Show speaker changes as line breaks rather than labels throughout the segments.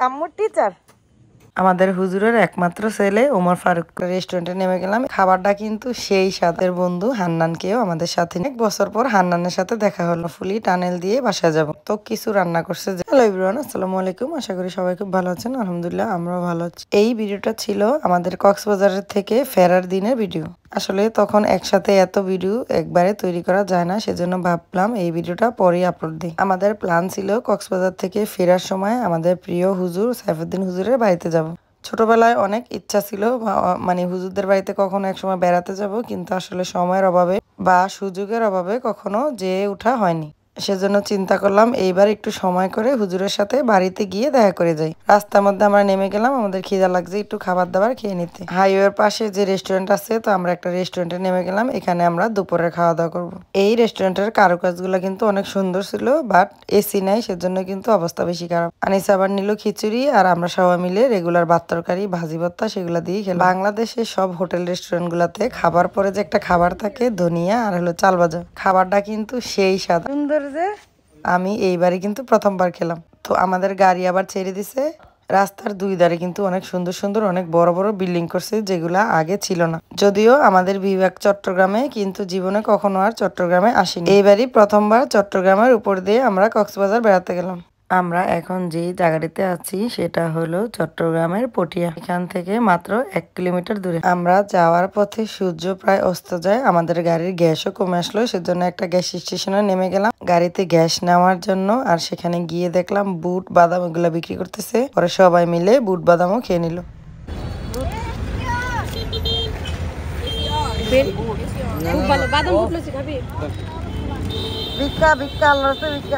আম্মুর টিচার আমাদের হুজুরের একমাত্র ছেলে ওমর ফারুক রেস্টুরেন্টে নেমে গেলাম। খাবারটা কিন্তু সেই সাথের বন্ধু হান্নানকেও আমাদের সাথে এক বছর পর হান্নানের সাথে দেখা হলো। ফুলি টানেল দিয়ে বাসা যাব তো কিছু রান্না করছে। হ্যালো এভরিওয়ান, আসসালামু আলাইকুম। আশা করি সবাই খুব ভালো আছেন। আলহামদুলিল্লাহ আমরাও ভালো আছি। এই ভিডিওটা ছিল আমাদের কক্সবাজারের থেকে ফেরার দিনের ভিডিও। আসলে তখন একসাথে এত ভিডিও একবারে তৈরি করা যায় না, সেজন্য ভাবলাম এই ভিডিওটা পরেই আপলোড দিই। আমাদের প্ল্যান ছিল কক্সবাজার থেকে ফেরার সময় আমাদের প্রিয় হুজুর সাইফুদ্দিন হুজুরের বাড়িতে যাব। ছোটবেলায় অনেক ইচ্ছা ছিল মানে হুজুরদের বাড়িতে কখনো একসময় বেড়াতে যাব, কিন্তু আসলে সময়ের অভাবে বা সুযোগের অভাবে কখনো যেয়ে ওঠা হয়নি। সেজন্য চিন্তা করলাম এইবার একটু সময় করে হুজুরের সাথে বাড়িতে গিয়ে দেখা করে যাই। রাস্তার মধ্যে আমরা নেমে গেলাম, আমাদের খিদা লাগছে একটু খাবার দাবার খেয়ে নিতে। হাইওয়ের পাশে যে রেস্টুরেন্ট আছে, তো আমরা একটা রেস্টুরেন্টে নেমে গেলাম। এখানে আমরা দুপুরে খাওয়া দাওয়া করব। এই রেস্টুরেন্টের কারুকাজগুলো কিন্তু অনেক সুন্দর ছিল, বাট এসি নাই, সেজন্য কিন্তু অবস্থা বেশি খারাপ। আনিস আবার নিল খিচুড়ি, আর আমরা সবাই মিলে রেগুলার ভাত তরকারি ভাজি ভর্তা সেগুলো দিয়ে খেলাম। বাংলাদেশে সব হোটেল রেস্টুরেন্ট গুলাতে খাবার পরে যে একটা খাবার থাকে ধনিয়া আর হলো চাল ভাজা, খাবারটা কিন্তু সেই স্বাদ সুন্দর যে আমি এইবারই কিন্তু প্রথমবার খেলাম। তো আমাদের গাড়ি আবার ছেড়ে দিছে। রাস্তার দুই ধারে কিন্তু অনেক সুন্দর সুন্দর অনেক বড় বড় বিল্ডিং করছে, যেগুলা আগে ছিল না। যদিও আমাদের বিভাগ চট্টগ্রামে, কিন্তু জীবনে কখনো আর চট্টগ্রামে আসিনি। এইবারই প্রথমবার চট্টগ্রামের উপর দিয়ে আমরা কক্সবাজার বেড়াতে গেলাম। আমরা এখন যেই জায়গাটিতে আছি সেটা হলো চট্টগ্রামের পটিয়া। এখান থেকে মাত্র 1 কিলোমিটার দূরে। আমরা যাওয়ার পথে সূর্য প্রায় অস্ত যায়, আমাদের গাড়ির গ্যাসও কমে আসলো, সেজন্য একটা গ্যাস স্টেশনে নেমে গেলাম গাড়িতে গ্যাস নেওয়ার জন্য। আর সেখানে গিয়ে দেখলাম বুট বাদাম এগুলা বিক্রি করতেছে। পরে সবাই মিলে বুট বাদামও খেয়ে নিল।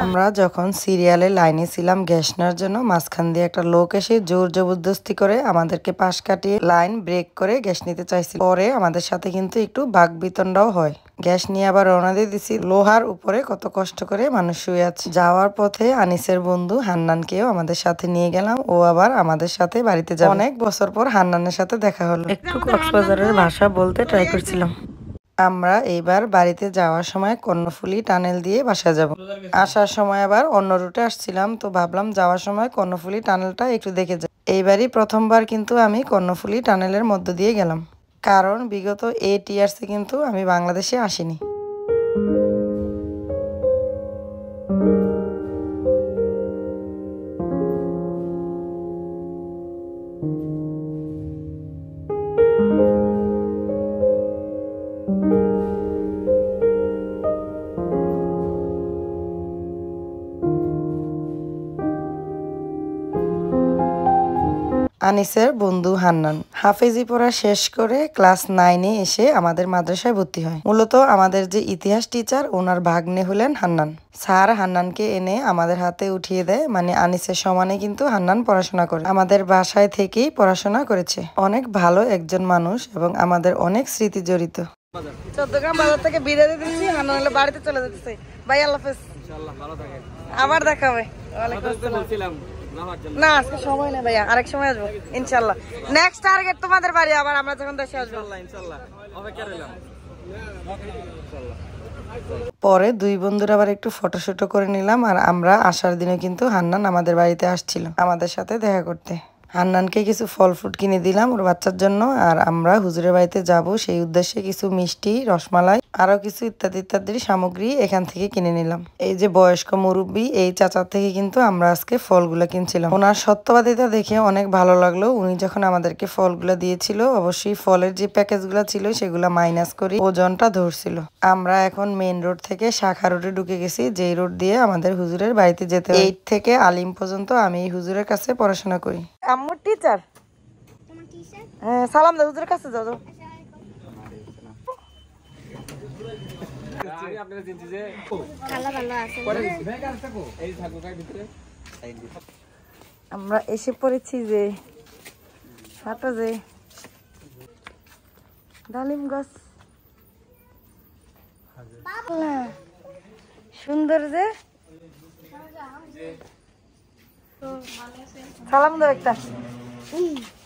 আমরা যখন সিরিয়ালে লাইনে ছিলাম গ্যাস নেওয়ার জন্য, মাঝখান দিয়ে একটা লোক এসে জোর জবরদস্তি করে আমাদেরকে পাশ কাটিয়ে লাইন ব্রেক করে গ্যাস নিতে চাইছিল। পরে আমাদের সাথে কিন্তু একটু বাক বিতণ্ডাও হয়। গ্যাস নিয়ে আবার রওনা দিয়ে দিছি। লোহার উপরে কত কষ্ট করে মানুষ শুয়ে আছে। যাওয়ার পথে আনিসের বন্ধু হান্নানকেও আমাদের সাথে নিয়ে গেলাম। ও আবার আমাদের সাথে বাড়িতে যাবে। অনেক বছর পর হান্নানের সাথে দেখা হলো। একটু কক্সবাজারের ভাষা বলতে ট্রাই করছিলাম। আমরা এইবার বাড়িতে যাওয়ার সময় কর্ণফুলী টানেল দিয়ে বাসা যাব। আসার সময় আবার অন্য রুটে আসছিলাম, তো ভাবলাম যাওয়ার সময় কর্ণফুলী টানেলটা একটু দেখে যাই। এইবারই প্রথমবার কিন্তু আমি কর্ণফুলী টানেলের মধ্য দিয়ে গেলাম, কারণ বিগত 8 ইয়ার্সে কিন্তু আমি বাংলাদেশে আসিনি। আনিসের বন্ধু হান্নান হাফেজি পড়া শেষ করে ক্লাস 9-এ এসে আমাদের মাদ্রাসায় ভর্তি হয়। মূলত আমাদের যে ইতিহাস টিচার, ওনার ভাগ্নে হলেন হান্নান। স্যার হান্নানকে এনে আমাদের হাতে উঠিয়ে দেয়, মানে আনিসের সমানে কিন্তু হান্নান পড়াশোনা করে। আমাদের বাসায় থেকেই পড়াশোনা করেছে। অনেক ভালো একজন মানুষ এবং আমাদের অনেক স্মৃতি জড়িত। চট্টগ্রাম বাজার থেকে বিদায় দিচ্ছি, হান্নান হলো বাড়িতে চলে যেতেছে। ভাই আল্লাহ হাফেজ, আবার দেখা হবে। ওয়ালাইকুম আসসালাম। না আজকে সময় নেই ভাইয়া, আরেক সময় আসবো ইনশাল্লাহ। নেক্সট টার্গেট তোমাদের বাড়ি, আবার আমরা যখন দেশে আসবো ইনশাল্লাহ। পরে দুই বন্ধুরা আবার একটু ফটোশুটও করে নিলাম। আর আমরা আসার দিনে কিন্তু হান্নান আমাদের বাড়িতে আসছিল আমাদের সাথে দেখা করতে। হান্নানকে কিছু ফল ফ্রুট কিনে দিলাম ওর বাচ্চার জন্য। আর আমরা হুজুরের বাড়িতে যাব, সেই উদ্দেশ্যে কিছু মিষ্টি, রসমালাই, আরো কিছু ইত্যাদি ইত্যাদি সামগ্রী এখান থেকে কিনে নিলাম। এই যে বয়স্ক মুরব্বী, এই চাচার থেকে কিন্তু আমরা আজকে ফলগুলো কিনছিলাম। ওনার সত্যবাদিতা দেখে অনেক ভালো লাগলো। উনি যখন আমাদেরকে ফলগুলো দিয়েছিল, অবশ্যই ফলের যে প্যাকেজগুলো ছিল সেগুলো মাইনাস করে ওজনটা ধরছিল। আমরা এখন মেইন রোড থেকে শাখা রোডে ঢুকে গেছি, যেই রোড দিয়ে আমাদের হুজুরের বাড়িতে যেতে হয়। 8 থেকে আলিম পর্যন্ত আমি এই হুজুরের কাছে পড়াশোনা করি। আম্মুর টিচার, হ্যাঁ সালাম দাও হুজুরের কাছে যাও। আমরা এসে পড়েছি যে সাটা যে ডালিম গাছ, সুন্দর যে। সালাম দাও একটা।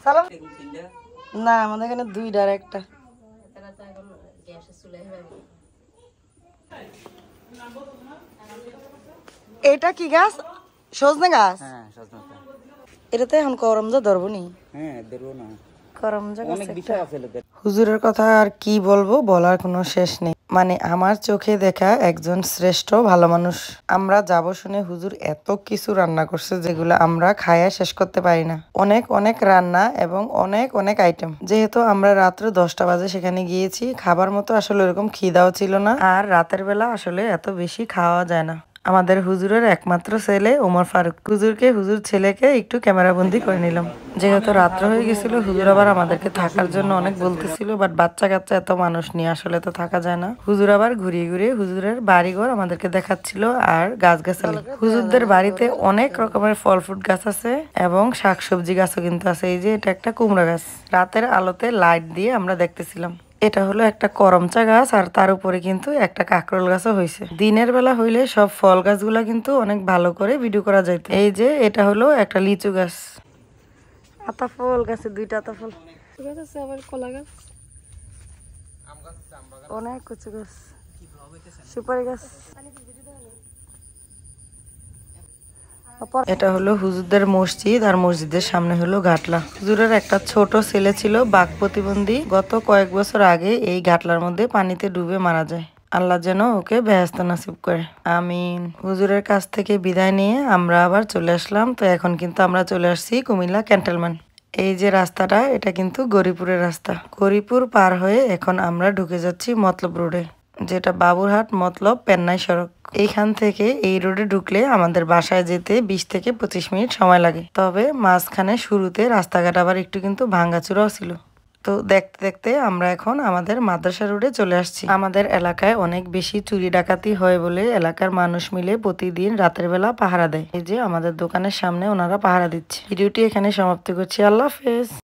সালাম না, আমাদের এখানে 2টার একটা। এটা কি গাছ? সজনে গাছ। এটাতে এখন করমজা ধরবো নি?
হ্যাঁ ধরবো না,
করমজা
অনেক বিষয় আছে লোকের।
হুজুরের কথা আর কি বলবো, বলার কোনো শেষ নেই। মানে আমার চোখে দেখা একজন শ্রেষ্ঠ ভালো মানুষ। আমরা যাব শুনে হুজুর এত কিছু রান্না করছে যেগুলো আমরা খায়া শেষ করতে পারি না। অনেক অনেক রান্না এবং অনেক অনেক আইটেম। যেহেতু আমরা রাত্রে 10টা বাজে সেখানে গিয়েছি, খাবার মতো আসলে এরকম খিদাও ছিল না। আর রাতের বেলা আসলে এত বেশি খাওয়া যায় না। আমাদের হুজুরের একমাত্র ছেলে ওমর ফারুক। হুজুর ছেলেকে একটু ক্যামেরাবন্দি করে নিলাম। যেহেতু রাত্র হয়ে গেছিল, হুজুর আবার আমাদেরকে থাকার জন্য অনেক বলতেছিল, বাট বাচ্চা কাচ্চা এত মানুষ নিয়ে আসলে তো থাকা যায় না। হুজুর আবার ঘুরিয়ে ঘুরিয়ে হুজুরের বাড়িঘর আমাদেরকে দেখাচ্ছিল আর গাছগাছালি। হুজুরদের বাড়িতে অনেক রকমের ফল ফ্রুট গাছ আছে এবং শাকসবজি গাছও কিন্তু আছে। এই যে এটা একটা কুমড়া গাছ, রাতের আলোতে লাইট দিয়ে আমরা দেখতেছিলাম। এটা হলো একটা করমচা গাছ আর তার উপরে কিন্তু একটা কাকরোল গাছও হয়েছে। দিনের বেলা হইলে সব ফল গাছগুলা কিন্তু অনেক ভালো করে ভিডিও করা যাইত। এই যে এটা হলো একটা লিচু গাছ, আতা ফল গাছে 2টা আতা ফল গাছ আছে, আবার কলা গাছ, অনেক কচু গাছ, সুপারি গাছ। এটা হলো হুজুরদের মসজিদ আর মসজিদের সামনে হলো ঘাটলা। হুজুরের একটা ছোট ছেলে ছিল বাক প্রতিবন্ধী। গত কয়েক বছর আগে এই ঘাটলার মধ্যে পানিতে ডুবে মারা যায়। আল্লাহ যেন ওকে বেহেশত নসিব করে, আমিন। হুজুরের কাছ থেকে বিদায় নিয়ে আমরা আবার চলে আসলাম। তো এখন কিন্তু আমরা চলে আসছি কুমিল্লা ক্যান্টনমেন্ট। এই যে রাস্তাটা, এটা কিন্তু গরিপুরের রাস্তা। গরিপুর পার হয়ে এখন আমরা ঢুকে যাচ্ছি মতলব রোডে, যেটা বাবুরহাট মতলব পেন্নাই সড়ক। এইখান থেকে এই রোডে ঢুকলে আমাদের বাসায় যেতে 20 থেকে 25 মিনিট সময় লাগে। তবে মাঝখানে শুরুতে রাস্তাঘাট আবার একটু কিন্তু ভাঙ্গাচুরাও ছিল। তো দেখতে দেখতে আমরা এখন আমাদের মাদ্রাসা রোডে চলে আসছি। আমাদের এলাকায় অনেক বেশি চুরি ডাকাতি হয় বলে এলাকার মানুষ মিলে প্রতিদিন রাতের বেলা পাহারা দেয়। এই যে আমাদের দোকানের সামনে ওনারা পাহারা দিচ্ছে। ভিডিওটি এখানে সমাপ্ত করছি। আল্লাহ হাফেজ।